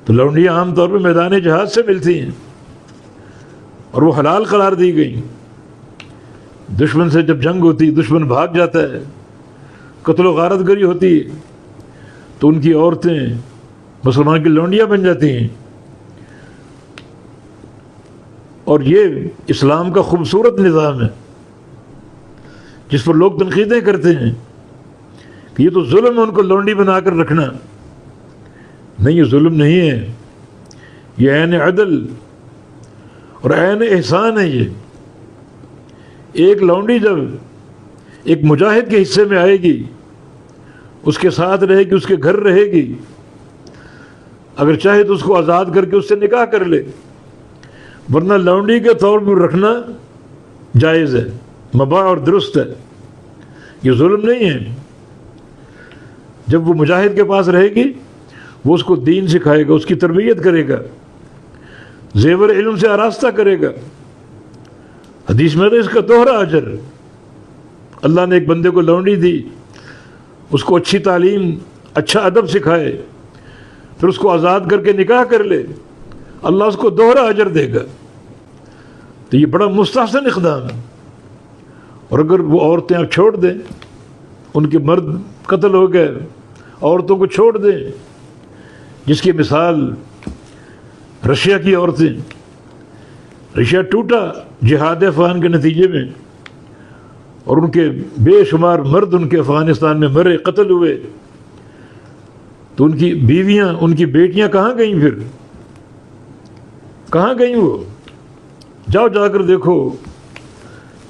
تو لونڈیاں عام طور پہ میدان جہاد سے ملتی ہیں اور وہ حلال قرار دی گئیں۔ دشمن سے جب جنگ ہوتی، دشمن بھاگ جاتا ہے، قتل و غارت گری ہوتی ہے، تو ان کی عورتیں مسلمان کی لونڈیاں بن جاتی ہیں۔ اور یہ اسلام کا خوبصورت نظام ہے جس پر لوگ تنقیدیں کرتے ہیں کہ یہ تو ظلم ہے ان کو لونڈی بنا کر رکھنا۔ نہیں، یہ ظلم نہیں ہے، یہ عین عدل اور عین احسان ہے۔ یہ ایک لونڈی جب ایک مجاہد کے حصے میں آئے گی، اس کے ساتھ رہے گی، اس کے گھر رہے گی، اگر چاہے تو اس کو آزاد کر کے اس سے نکاح کر لے، ورنہ لونڈی کے طور پر رکھنا جائز ہے، مباح اور درست ہے، یہ ظلم نہیں ہے۔ جب وہ مجاہد کے پاس رہے گی، وہ اس کو دین سکھائے گا، اس کی تربیت کرے گا، زیور علم سے آراستہ کرے گا۔ حدیث میں تو اس کا دوہرا اجر، اللہ نے ایک بندے کو لونڈی دی، اس کو اچھی تعلیم، اچھا ادب سکھائے، پھر اس کو آزاد کر کے نکاح کر لے، اللہ اس کو دوہرا اجر دے گا۔ تو یہ بڑا مستحسن اقدام ہے۔ اور اگر وہ عورتیں اب چھوڑ دیں، ان کے مرد قتل ہو گئے، عورتوں کو چھوڑ دیں، جس کی مثال رشیا کی عورتیں، رشیا ٹوٹا جہاد افغان کے نتیجے میں، اور ان کے بے شمار مرد ان کے افغانستان میں مرے، قتل ہوئے، تو ان کی بیویاں، ان کی بیٹیاں کہاں گئیں؟ پھر کہاں گئیں وہ؟ جاؤ جا کر دیکھو،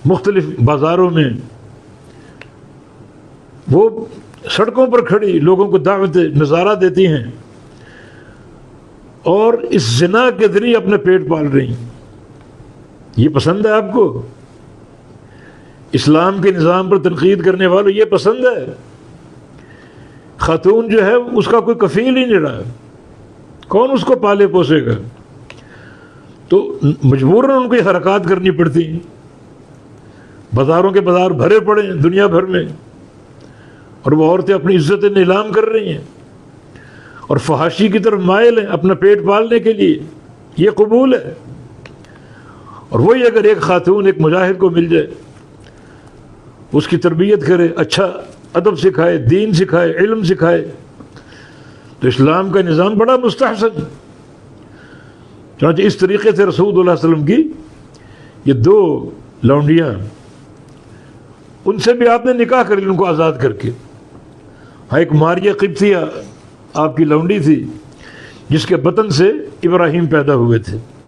مختلف بازاروں میں وہ سڑکوں پر کھڑی لوگوں کو دعوت نظارہ دیتی ہیں اور اس زنا کے ذریعے اپنے پیٹ پال رہی ہیں۔ یہ پسند ہے آپ کو؟ اسلام کے نظام پر تنقید کرنے والوں یہ پسند ہے؟ خاتون جو ہے اس کا کوئی کفیل ہی نہیں رہا، کون اس کو پالے پوسے گا؟ تو مجبوراً ان کو یہ حرکات کرنی پڑتی ہیں۔ بازاروں کے بازار بھرے پڑے ہیں دنیا بھر میں، اور وہ عورتیں اپنی عزت نیلام کر رہی ہیں اور فحاشی کی طرف مائل ہیں اپنا پیٹ پالنے کے لیے۔ یہ قبول ہے؟ اور وہی اگر ایک خاتون ایک مجاہد کو مل جائے، اس کی تربیت کرے، اچھا ادب سکھائے، دین سکھائے، علم سکھائے، تو اسلام کا نظام بڑا مستحسن ہے۔ چنانچہ اس طریقے سے رسول اللہ علیہ وسلم کی یہ دو لونڈیاں، ان سے بھی آپ نے نکاح کر لیا، ان کو آزاد کر کے۔ ہاں، ایک ماریہ قبطیہ آپ کی لونڈی تھی جس کے بطن سے ابراہیم پیدا ہوئے تھے۔